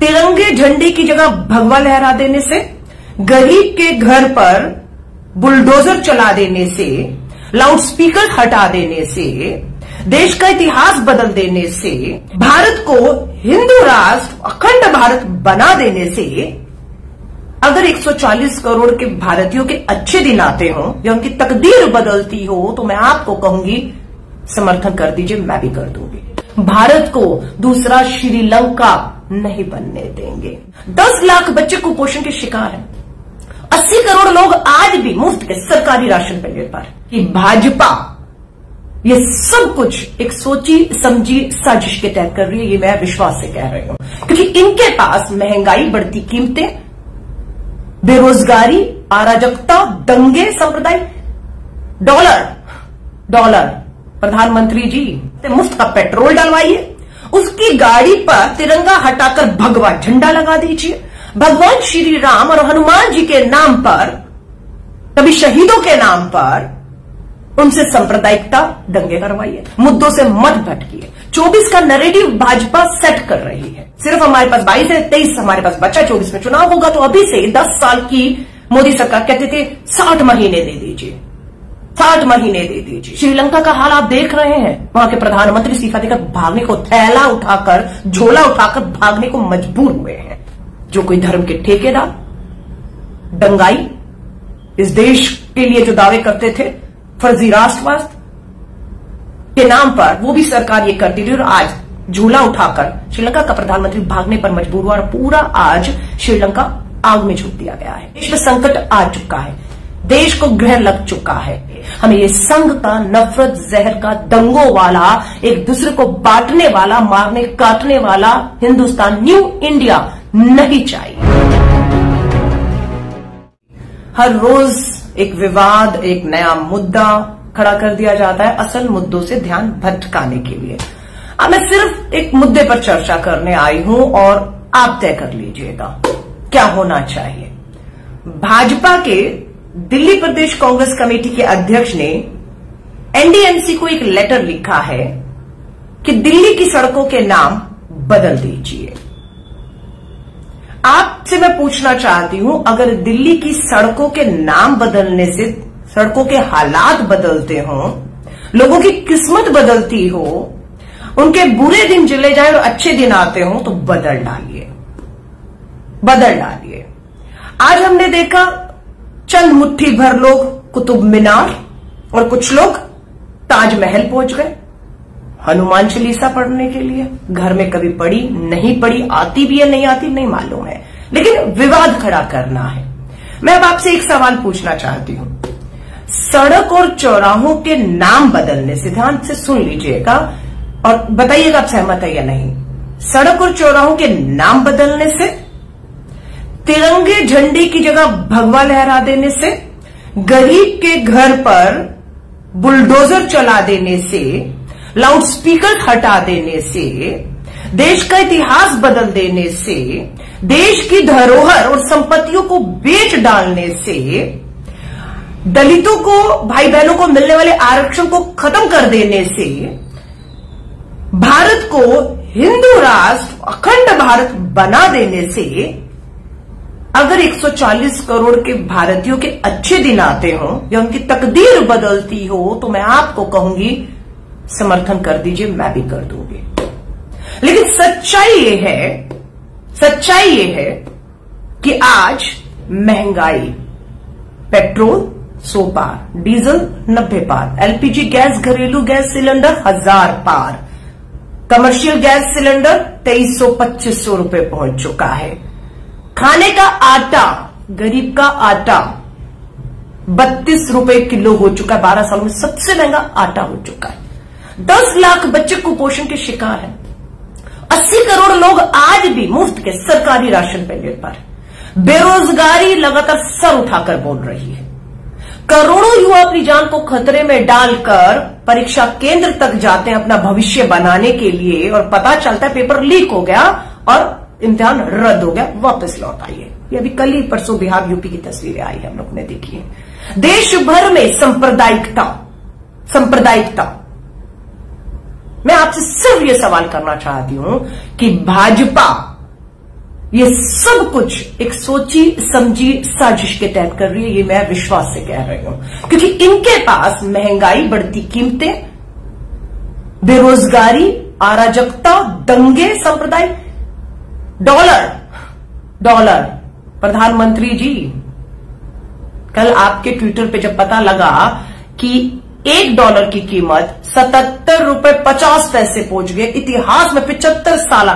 तिरंगे झंडे की जगह भगवा लहरा देने से, गरीब के घर पर बुलडोजर चला देने से, लाउडस्पीकर हटा देने से, देश का इतिहास बदल देने से, भारत को हिंदू राष्ट्र अखंड भारत बना देने से अगर 140 करोड़ के भारतीयों के अच्छे दिन आते हो या उनकी तकदीर बदलती हो तो मैं आपको कहूंगी समर्थन कर दीजिए, मैं भी कर दूंगी। भारत को दूसरा श्रीलंका नहीं बनने देंगे। 10 लाख बच्चे कुपोषण के शिकार हैं। 80 करोड़ लोग आज भी मुफ्त के सरकारी राशन पे निर्भर है। कि भाजपा ये सब कुछ एक सोची समझी साजिश के तहत कर रही है, ये मैं विश्वास से कह रही हूं, क्योंकि इनके पास महंगाई, बढ़ती कीमतें, बेरोजगारी, अराजकता, दंगे, सांप्रदायिक, डॉलर प्रधानमंत्री जी मुफ्त का पेट्रोल डलवाइए, उसकी गाड़ी पर तिरंगा हटाकर भगवा झंडा लगा दीजिए, भगवान श्री राम और हनुमान जी के नाम पर, कभी शहीदों के नाम पर उनसे सांप्रदायिकता दंगे करवाइए, मुद्दों से मत भटकिए। 24 का नैरेटिव भाजपा सेट कर रही है। सिर्फ हमारे पास 22 है, 23 हमारे पास बचा, 24 में चुनाव होगा, तो अभी से 10 साल की मोदी सरकार कहते थे 60 महीने दे दीजिए, 60 महीने दे दीजिए। श्रीलंका का हाल आप देख रहे हैं, वहां के प्रधानमंत्री इस्तीफा देकर भागने को, थैला उठाकर, झोला उठाकर भागने को मजबूर हुए हैं। जो कोई धर्म के ठेकेदार, दंगाई, इस देश के लिए जो दावे करते थे फर्जी राष्ट्रवाद के नाम पर, वो भी सरकार ये करती थी और आज झूला उठाकर श्रीलंका का प्रधानमंत्री भागने पर मजबूर हुआ और पूरा आज श्रीलंका आग में झोंक दिया गया है। देश में संकट आ चुका है, देश को ग्रहण लग चुका है। हमें ये संघ का, नफरत जहर का, दंगों वाला, एक दूसरे को बांटने वाला, मारने काटने वाला हिंदुस्तान, न्यू इंडिया नहीं चाहिए। हर रोज एक विवाद, एक नया मुद्दा खड़ा कर दिया जाता है असल मुद्दों से ध्यान भटकाने के लिए। अब मैं सिर्फ एक मुद्दे पर चर्चा करने आई हूं और आप तय कर लीजिएगा क्या होना चाहिए। भाजपा के दिल्ली प्रदेश कांग्रेस कमेटी के अध्यक्ष ने एनडीएमसी को एक लेटर लिखा है कि दिल्ली की सड़कों के नाम बदल दीजिए। आपसे मैं पूछना चाहती हूं, अगर दिल्ली की सड़कों के नाम बदलने से सड़कों के हालात बदलते हों, लोगों की किस्मत बदलती हो, उनके बुरे दिन चले जाए और अच्छे दिन आते हों, तो बदल डालिए, बदल डालिए। आज हमने देखा चंद मुट्ठी भर लोग कुतुब मीनार और कुछ लोग ताजमहल पहुंच गए हनुमान चालीसा पढ़ने के लिए। घर में कभी पढ़ी नहीं पढ़ी, आती भी है नहीं आती नहीं मालूम है, लेकिन विवाद खड़ा करना है। मैं अब आपसे एक सवाल पूछना चाहती हूं, सड़क और चौराहों के नाम बदलने से, ध्यान से सुन लीजिएगा और बताइएगा आप सहमत है या नहीं, सड़क और चौराहों के नाम बदलने से, तिरंगे झंडे की जगह भगवा लहरा देने से, गरीब के घर पर बुलडोजर चला देने से, लाउडस्पीकर हटा देने से, देश का इतिहास बदल देने से, देश की धरोहर और संपत्तियों को बेच डालने से, दलितों को, भाई बहनों को मिलने वाले आरक्षण को खत्म कर देने से, भारत को हिंदू राष्ट्र अखंड भारत बना देने से अगर 140 करोड़ के भारतीयों के अच्छे दिन आते हो या उनकी तकदीर बदलती हो तो मैं आपको कहूंगी समर्थन कर दीजिए, मैं भी कर दूंगी। लेकिन सच्चाई ये है कि आज महंगाई, पेट्रोल 100 पार, डीजल 90 पार, एलपीजी गैस, घरेलू गैस सिलेंडर 1000 पार, कमर्शियल गैस सिलेंडर 2300-2500 रुपए पहुंच चुका है। खाने का आटा, गरीब का आटा 32 रुपए किलो हो चुका है, 12 सालों में सबसे महंगा आटा हो चुका है। 10 लाख बच्चे कुपोषण के शिकार हैं। 80 करोड़ लोग आज भी मुफ्त के सरकारी राशन पर निर्भर है। बेरोजगारी लगातार सर उठाकर बोल रही है। करोड़ों युवा अपनी जान को खतरे में डालकर परीक्षा केंद्र तक जाते हैं अपना भविष्य बनाने के लिए और पता चलता है पेपर लीक हो गया और इम्तिहान रद्द हो गया, वापस लौट आइए। ये अभी कल ही परसों बिहार यूपी की तस्वीरें आई है, हम लोग ने देखी है। देश भर में सांप्रदायिकता। मैं आपसे सिर्फ ये सवाल करना चाहती हूं कि भाजपा ये सब कुछ एक सोची समझी साजिश के तहत कर रही है। ये मैं विश्वास से कह रही हूं, क्योंकि इनके पास महंगाई, बढ़ती कीमतें, बेरोजगारी, अराजकता, दंगे, सांप्रदायिक, डॉलर। प्रधानमंत्री जी, कल आपके ट्विटर पे जब पता लगा कि $1 की कीमत 77 रुपए 50 पैसे पहुंच गए, इतिहास में 75 साल,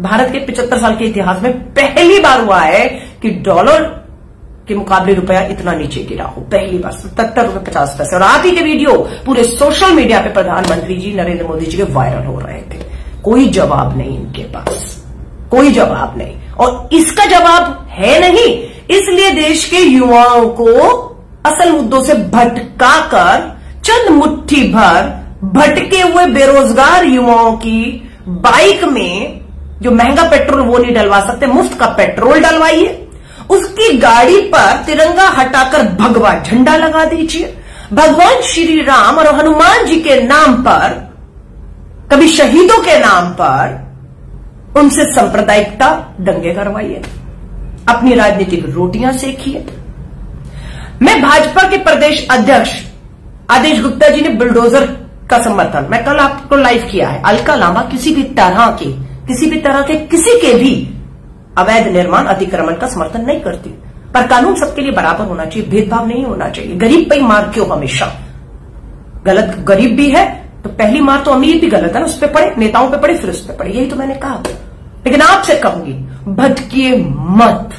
भारत के 75 साल के इतिहास में पहली बार हुआ है कि डॉलर के मुकाबले रुपया इतना नीचे गिरा हो, पहली बार 77 रुपए 50 पैसे। और आप ही के वीडियो पूरे सोशल मीडिया पे प्रधानमंत्री जी नरेंद्र मोदी जी के वायरल हो रहे थे। कोई जवाब नहीं इनके पास, कोई जवाब नहीं। और इसका जवाब है नहीं, इसलिए देश के युवाओं को असल मुद्दों से भटका कर चंद मुट्ठी भर भटके हुए बेरोजगार युवाओं की बाइक में जो महंगा पेट्रोल वो नहीं डलवा सकते, मुफ्त का पेट्रोल डलवाइए, उसकी गाड़ी पर तिरंगा हटाकर भगवा झंडा लगा दीजिए, भगवान श्री राम और हनुमान जी के नाम पर, कभी शहीदों के नाम पर उनसे सांप्रदायिकता दंगे करवाइए, अपनी राजनीतिक रोटियां सेकिए। मैं भाजपा के प्रदेश अध्यक्ष आदेश गुप्ता जी ने बुलडोजर का समर्थन, मैं कल आपको लाइव किया है, अलका लामा किसी भी तरह के किसी के भी अवैध निर्माण अतिक्रमण का समर्थन नहीं करती, पर कानून सबके लिए बराबर होना चाहिए, भेदभाव नहीं होना चाहिए। गरीब पे मार क्यों हमेशा? गलत गरीब भी है तो पहली मार तो अमीर भी गलत है ना, उस पर पड़े, नेताओं पे पड़े, फिर उस पर पड़े, यही तो मैंने कहा। लेकिन आपसे कहूंगी, भटकिए मत,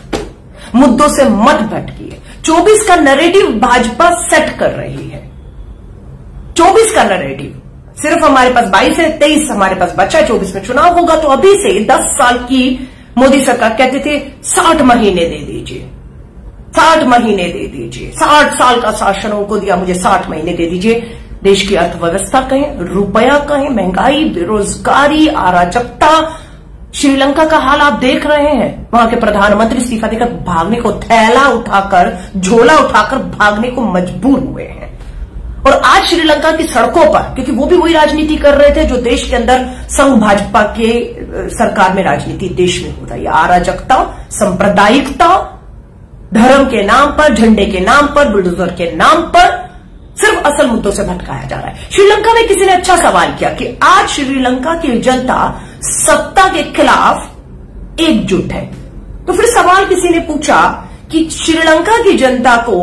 मुद्दों से मत भटकिए। 24 का नैरेटिव भाजपा सेट कर रही है, 24 का नैरेटिव। सिर्फ हमारे पास 22 है, 23 हमारे पास बचा है, 24 में चुनाव होगा, तो अभी से 10 साल की मोदी सरकार कहते थे 60 महीने दे दीजिए, 60 महीने दे दीजिए, 60 साल का शासन उनको दिया, मुझे 60 महीने दे दीजिए। देश की अर्थव्यवस्था कहें, रुपया कहें, महंगाई, बेरोजगारी, अराजकता, श्रीलंका का हाल आप देख रहे हैं। वहां के प्रधानमंत्री इस्तीफा देकर भागने को, थैला उठाकर, झोला उठाकर भागने को मजबूर हुए हैं। और आज श्रीलंका की सड़कों पर, क्योंकि वो भी वही राजनीति कर रहे थे जो देश के अंदर संघ भाजपा के सरकार में राजनीति देश में होता है, अराजकता, सांप्रदायिकता, धर्म के नाम पर, झंडे के नाम पर, बुलडोजर के नाम पर सिर्फ असल मुद्दों से भटकाया जा रहा है। श्रीलंका में किसी ने अच्छा सवाल किया कि आज श्रीलंका की जनता सत्ता के खिलाफ एकजुट है, तो फिर सवाल किसी ने पूछा कि श्रीलंका की जनता को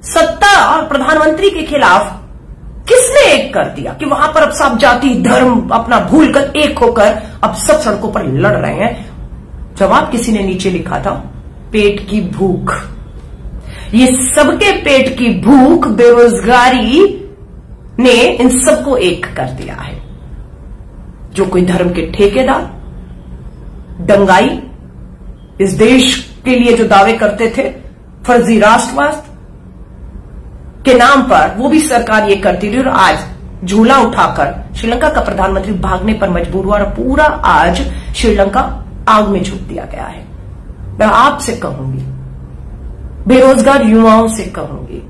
सत्ता और प्रधानमंत्री के खिलाफ किसने एक कर दिया कि वहां पर अब सब जाति धर्म अपना भूलकर एक होकर अब सब सड़कों पर लड़ रहे हैं? जवाब किसी ने नीचे लिखा था, पेट की भूख। ये सबके पेट की भूख, बेरोजगारी ने इन सबको एक कर दिया है। जो कोई धर्म के ठेकेदार, दंगाई, इस देश के लिए जो दावे करते थे फर्जी राष्ट्रवाद के नाम पर, वो भी सरकार ये करती रही और आज झूला उठाकर श्रीलंका का प्रधानमंत्री भागने पर मजबूर हुआ और पूरा आज श्रीलंका आग में झोंक दिया गया है। मैं आपसे कहूंगी, बेरोजगार युवाओं से कहूंगी,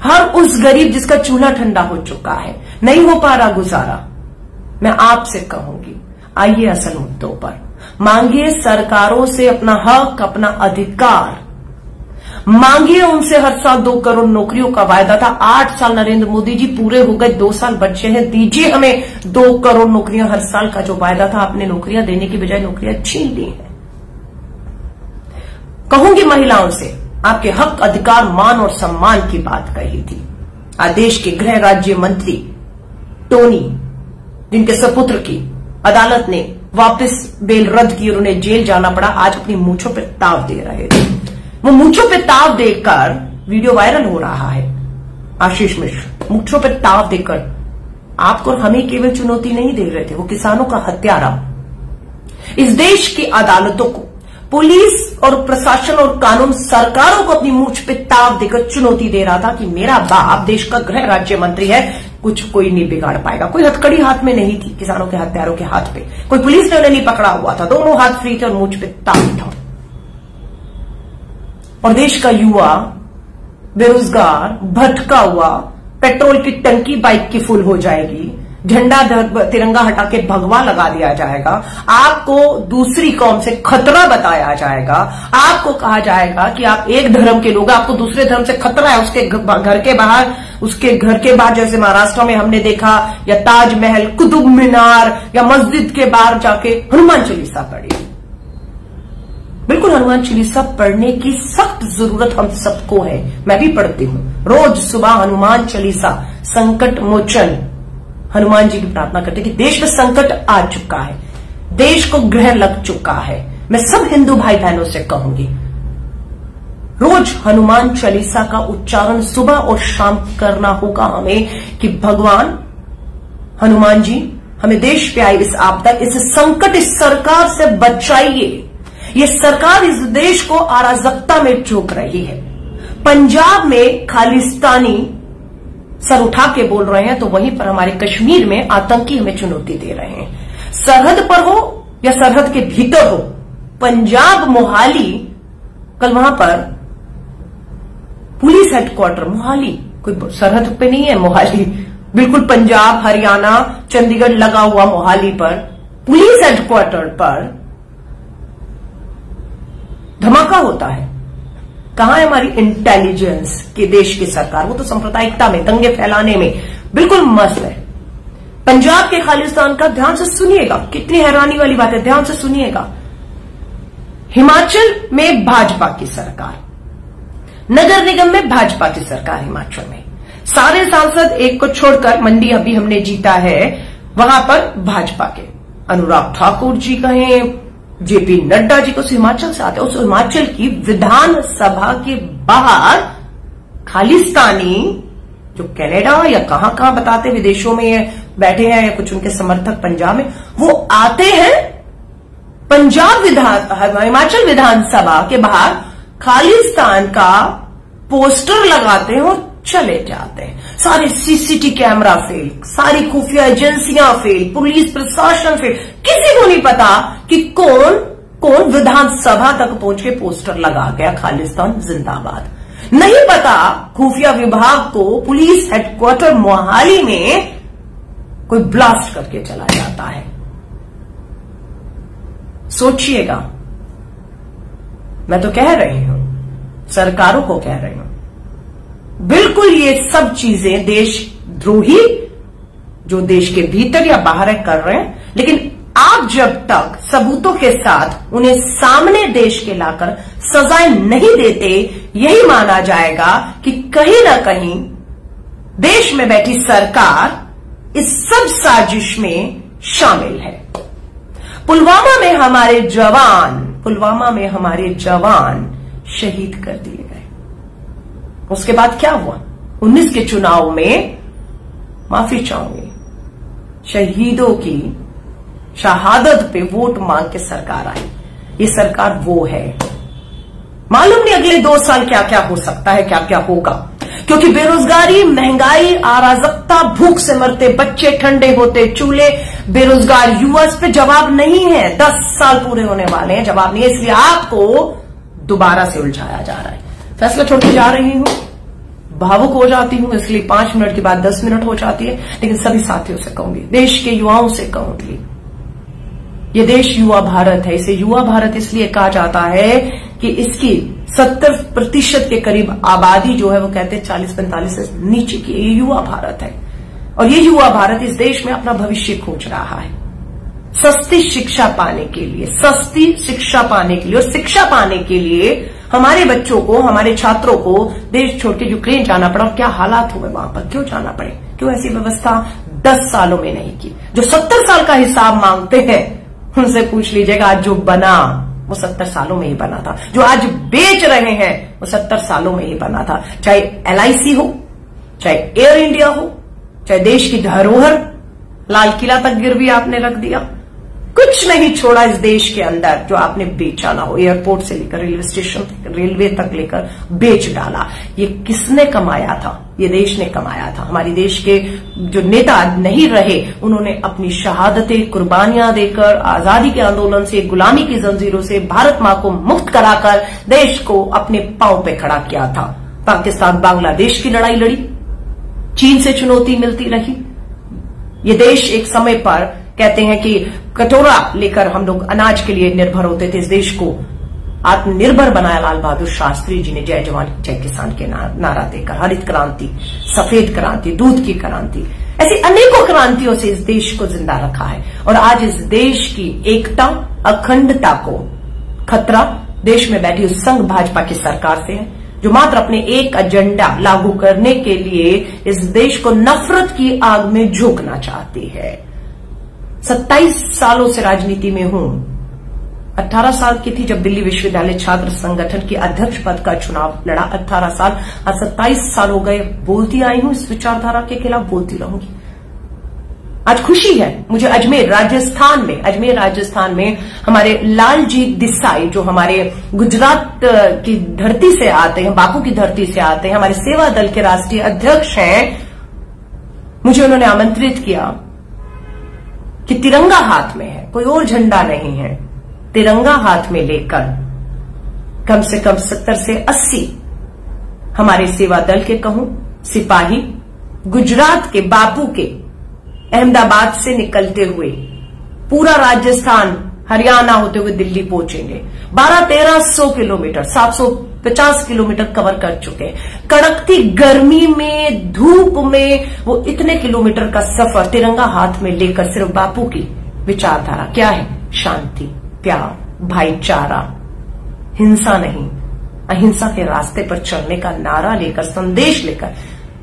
हर उस गरीब जिसका चूल्हा ठंडा हो चुका है, नहीं हो पा रहा गुजारा, मैं आपसे कहूंगी, आइए असल मुद्दों पर, मांगिए सरकारों से अपना हक, अपना अधिकार, मांगिए उनसे। हर साल 2 करोड़ नौकरियों का वायदा था, 8 साल नरेंद्र मोदी जी पूरे हो गए, 2 साल बचे हैं, दीजिए हमें 2 करोड़ नौकरियां। हर साल का जो वायदा था आपने नौकरियां देने की बजाय नौकरियां छीन ली हैं। कहूंगी महिलाओं से, आपके हक, अधिकार, मान और सम्मान की बात कही थी। आदेश के गृह राज्य मंत्री टोनी, जिनके सपुत्र की अदालत ने वापस बेल रद्द की और उन्हें जेल जाना पड़ा, आज अपनी मूंछों पर ताव दे रहे थे। वो मूंछों पे ताव देकर वीडियो वायरल हो रहा है। आशीष मिश्र मूंछों पे ताव देकर आपको और हमें केवल चुनौती नहीं दे रहे थे, वो किसानों का हत्यारा इस देश की अदालतों को, पुलिस और प्रशासन और कानून सरकारों को अपनी मूंछ पे ताव देकर चुनौती दे रहा था कि मेरा बाप देश का गृह राज्य मंत्री है, कुछ कोई नहीं बिगाड़ पाएगा। कोई हथकड़ी हाथ में नहीं थी किसानों के हत्यारों के हाथ पे, कोई पुलिस ने उन्हें नहीं पकड़ा हुआ था, दोनों हाथ फ्री थे और मूंछ पे ताव था। और देश का युवा बेरोजगार, भटका हुआ, पेट्रोल की टंकी बाइक की फुल हो जाएगी, झंडा तिरंगा हटा के भगवा लगा दिया जाएगा, आपको दूसरी कौम से खतरा बताया जाएगा, आपको कहा जाएगा कि आप एक धर्म के लोग, आपको दूसरे धर्म से खतरा है, उसके घर के बाहर जैसे महाराष्ट्र में हमने देखा, या ताजमहल, कुतुब मीनार या मस्जिद के बाहर जाके हनुमान चालीसा पढ़ी। बिल्कुल हनुमान चालीसा पढ़ने की सख्त जरूरत हम सबको है। मैं भी पढ़ती हूं रोज सुबह हनुमान चालीसा, संकट मोचन, हनुमान जी की प्रार्थना करते कि देश में संकट आ चुका है, देश को ग्रह लग चुका है। मैं सब हिंदू भाई बहनों से कहूंगी, रोज हनुमान चालीसा का उच्चारण सुबह और शाम करना होगा हमें कि भगवान हनुमान जी हमें देश पे आई इस आपदा, इस संकट, इस सरकार से बचाइए। ये सरकार इस देश को अराजकता में झोंक रही है। पंजाब में खालिस्तानी सर उठा के बोल रहे हैं, तो वहीं पर हमारे कश्मीर में आतंकी हमें चुनौती दे रहे हैं। सरहद पर हो या सरहद के भीतर हो, पंजाब मोहाली, कल वहां पर पुलिस हेडक्वार्टर मोहाली, कोई सरहद पे नहीं है मोहाली, बिल्कुल पंजाब, हरियाणा, चंडीगढ़ लगा हुआ मोहाली पर पुलिस हेडक्वार्टर पर धमाका होता है। कहां है हमारी इंटेलिजेंस कि देश की सरकार? वो तो सांप्रदायिकता में, दंगे फैलाने में बिल्कुल मस्त है। पंजाब के खालिस्तान का ध्यान से सुनिएगा, कितनी हैरानी वाली बात है, ध्यान से सुनिएगा। हिमाचल में भाजपा की सरकार, नगर निगम में भाजपा की सरकार, हिमाचल में सारे सांसद एक को छोड़कर, मंडी अभी हमने जीता है, वहां पर भाजपा के अनुराग ठाकुर जी कहें, जेपी नड्डा जी को हिमाचल से आते हैं। उस हिमाचल की विधानसभा के बाहर खालिस्तानी जो कनाडा या कहां बताते विदेशों में बैठे हैं, या कुछ उनके समर्थक पंजाब में, वो आते हैं हिमाचल विधानसभा के बाहर खालिस्तान का पोस्टर लगाते हैं और चले जाते हैं। सारे सीसीटीवी कैमरा फेल, सारी खुफिया एजेंसियां फेल, पुलिस प्रशासन फेल, किसी को नहीं पता कि कौन विधानसभा तक पहुंच के पोस्टर लगा गया खालिस्तान जिंदाबाद। नहीं पता खुफिया विभाग को पुलिस हेडक्वार्टर मोहाली में कोई ब्लास्ट करके चला जाता है। सोचिएगा, मैं तो कह रही हूं, सरकारों को कह रही हूं, बिल्कुल ये सब चीजें देशद्रोही जो देश के भीतर या बाहर है कर रहे हैं, लेकिन आप जब तक सबूतों के साथ उन्हें सामने देश के लाकर सजाएं नहीं देते, यही माना जाएगा कि कहीं ना कहीं देश में बैठी सरकार इस सब साजिश में शामिल है। पुलवामा में हमारे जवान शहीद कर दिए गए। उसके बाद क्या हुआ? 19 के चुनाव में, माफी चाहूंगी, शहीदों की शहादत पे वोट मांग के सरकार आई। ये सरकार वो है। मालूम नहीं अगले 2 साल क्या क्या हो सकता है, क्या क्या होगा, क्योंकि बेरोजगारी, महंगाई, अराजकता, भूख से मरते बच्चे, ठंडे होते चूल्हे, बेरोजगार युवा, इस पे जवाब नहीं है। 10 साल पूरे होने वाले हैं, जवाब नहीं है। इसलिए आपको दोबारा से उलझाया जा रहा है। फैसला छोड़ के जा रही हूं, भावुक हो जाती हूं, इसलिए 5 मिनट के बाद 10 मिनट हो जाती है, लेकिन सभी साथियों से कहूंगी, देश के युवाओं से कहूंगी, ये देश युवा भारत है। इसे युवा भारत इसलिए कहा जाता है कि इसकी 70% के करीब आबादी जो है वो कहते हैं 40-45 से नीचे की, ये युवा भारत है। और ये युवा भारत इस देश में अपना भविष्य खोज रहा है, सस्ती शिक्षा पाने के लिए, और शिक्षा पाने के लिए हमारे बच्चों को, हमारे छात्रों को देश छोड़ के यूक्रेन जाना पड़ा। और क्या हालात हुए वहां पर, क्यों जाना पड़े, क्यों ऐसी व्यवस्था 10 सालों में नहीं की? जो 70 साल का हिसाब मांगते हैं उनसे पूछ लीजिएगा, आज जो बना वो 70 सालों में ही बना था। जो आज बेच रहे हैं वो 70 सालों में ही बना था। चाहे LIC हो, चाहे एयर इंडिया हो, चाहे देश की धरोहर लाल किला तक गिरवी आपने रख दिया, कुछ नहीं छोड़ा इस देश के अंदर जो आपने बेचा ना हो। एयरपोर्ट से लेकर रेलवे स्टेशन, रेलवे तक लेकर बेच डाला। ये किसने कमाया था? ये देश ने कमाया था। हमारे देश के जो नेता नहीं रहे, उन्होंने अपनी शहादतें, कुर्बानियां देकर, आजादी के आंदोलन से, गुलामी की जंजीरों से भारत मां को मुक्त कराकर देश को अपने पांव पे खड़ा किया था। पाकिस्तान बांग्लादेश की लड़ाई लड़ी, चीन से चुनौती मिलती रही, ये देश एक समय पर कहते हैं कि कटोरा लेकर हम लोग अनाज के लिए निर्भर होते थे। इस देश को आत्मनिर्भर बनाया लाल बहादुर शास्त्री जी ने जय जवान जय किसान के नारा देकर। हरित क्रांति, सफेद क्रांति, दूध की क्रांति, ऐसी अनेकों क्रांतियों से इस देश को जिंदा रखा है। और आज इस देश की एकता, अखंडता को खतरा देश में बैठी उस संघ भाजपा की सरकार से है, जो मात्र अपने एक एजेंडा लागू करने के लिए इस देश को नफरत की आग में झोंकना चाहती है। 27 सालों से राजनीति में हूं। 18 साल की थी जब दिल्ली विश्वविद्यालय छात्र संगठन की अध्यक्ष पद का चुनाव लड़ा। 18 साल, आज 27 साल हो गए। बोलती आई हूं, इस विचारधारा के खिलाफ बोलती रहूंगी। आज खुशी है मुझे अजमेर राजस्थान में हमारे लालजी देसाई, जो हमारे गुजरात की धरती से आते हैं, बापू की धरती से आते हैं, हमारे सेवा दल के राष्ट्रीय अध्यक्ष हैं, मुझे उन्होंने आमंत्रित किया कि तिरंगा हाथ में है, कोई और झंडा नहीं है, तिरंगा हाथ में लेकर कम से कम 70 से 80 हमारे सेवा दल के कहूं सिपाही गुजरात के बापू के अहमदाबाद से निकलते हुए पूरा राजस्थान, हरियाणा होते हुए दिल्ली पहुंचेंगे। 1200-1300 किलोमीटर, 750 किलोमीटर कवर कर चुके हैं। कड़कती गर्मी में, धूप में वो इतने किलोमीटर का सफर तिरंगा हाथ में लेकर सिर्फ बापू की विचारधारा क्या है? शांति, प्यार, भाईचारा, हिंसा नहीं, अहिंसा के रास्ते पर चलने का नारा लेकर, संदेश लेकर,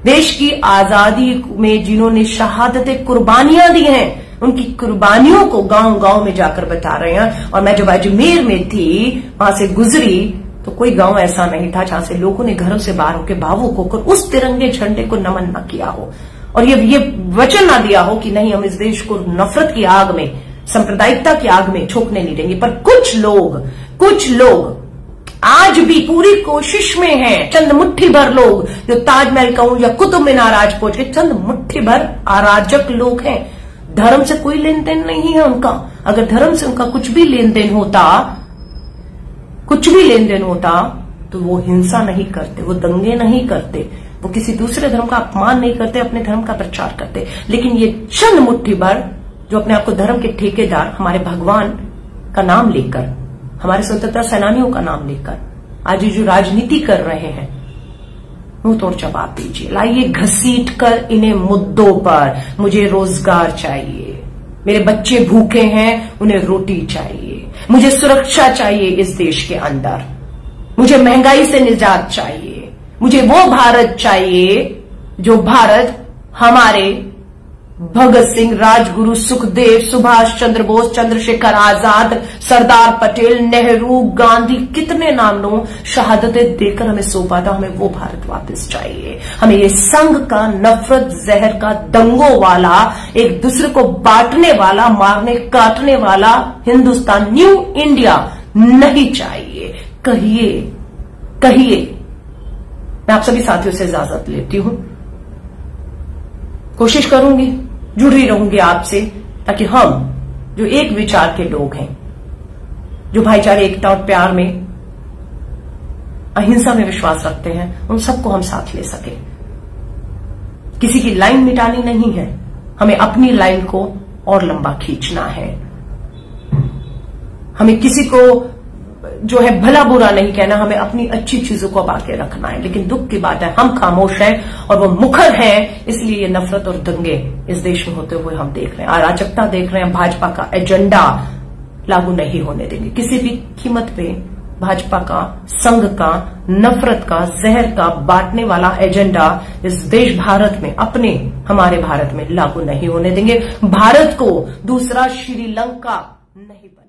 देश की आजादी में जिन्होंने शहादतें, कुर्बानियां दी हैं, उनकी कुर्बानियों को गांव गांव में जाकर बता रहे हैं। और मैं जब अजमेर में थी, वहां से गुजरी, तो कोई गांव ऐसा नहीं था जहां से लोगों ने घरों से बाहर होकर भावुक होकर उस तिरंगे झंडे को नमन न किया हो और ये वचन न दिया हो कि नहीं, हम इस देश को नफरत की आग में, सांप्रदायिकता की आग में झोंकने नहीं देंगे। पर कुछ लोग आज भी पूरी कोशिश में हैं, चंद मुट्ठी भर लोग, जो ताजमहल कहूं या कुतुब मीनार आज पहुंच गए, चंद मुट्ठी भर अराजक लोग हैं। धर्म से कोई लेन देन नहीं है उनका। अगर धर्म से उनका कुछ भी लेन देन होता तो वो हिंसा नहीं करते, वो दंगे नहीं करते, वो किसी दूसरे धर्म का अपमान नहीं करते, अपने धर्म का प्रचार करते। लेकिन ये चंद मुट्ठी भर जो अपने आप को धर्म के ठेकेदार, हमारे भगवान का नाम लेकर, हमारे स्वतंत्रता सेनानियों का नाम लेकर आज जो राजनीति कर रहे हैं, मुंह तोड़ जवाब दीजिए। लाइए घसीट कर इन्हें मुद्दों पर। मुझे रोजगार चाहिए, मेरे बच्चे भूखे हैं, उन्हें रोटी चाहिए, मुझे सुरक्षा चाहिए इस देश के अंदर, मुझे महंगाई से निजात चाहिए, मुझे वो भारत चाहिए जो भारत हमारे भगत सिंह, राजगुरु, सुखदेव, सुभाष चंद्र बोस, चंद्रशेखर आजाद, सरदार पटेल, नेहरू, गांधी, कितने नाम लो, शहादतें देकर हमें सौंपा था। हमें वो भारत वापस चाहिए। हमें ये संघ का, नफरत, जहर का, दंगों वाला, एक दूसरे को बांटने वाला, मारने काटने वाला हिंदुस्तान, न्यू इंडिया नहीं चाहिए। कहिए। मैं आप सभी साथियों से इजाजत लेती हूं। कोशिश करूंगी, जुड़ी रहूंगी आपसे, ताकि हम जो एक विचार के लोग हैं, जो भाईचारे, एकता और प्यार में, अहिंसा में विश्वास रखते हैं, उन सबको हम साथ ले सके। किसी की लाइन मिटानी नहीं है, हमें अपनी लाइन को और लंबा खींचना है। हमें किसी को जो है भला बुरा नहीं कहना, हमें अपनी अच्छी चीजों को बाके रखना है। लेकिन दुख की बात है, हम खामोश हैं और वो मुखर हैं, इसलिए ये नफरत और दंगे इस देश में होते हुए हम देख रहे हैं, अराजकता देख रहे हैं। भाजपा का एजेंडा लागू नहीं होने देंगे किसी भी कीमत पे। भाजपा का, संघ का, नफरत का, जहर का, बांटने वाला एजेंडा इस देश भारत में, हमारे भारत में लागू नहीं होने देंगे। भारत को दूसरा श्रीलंका नहीं बने।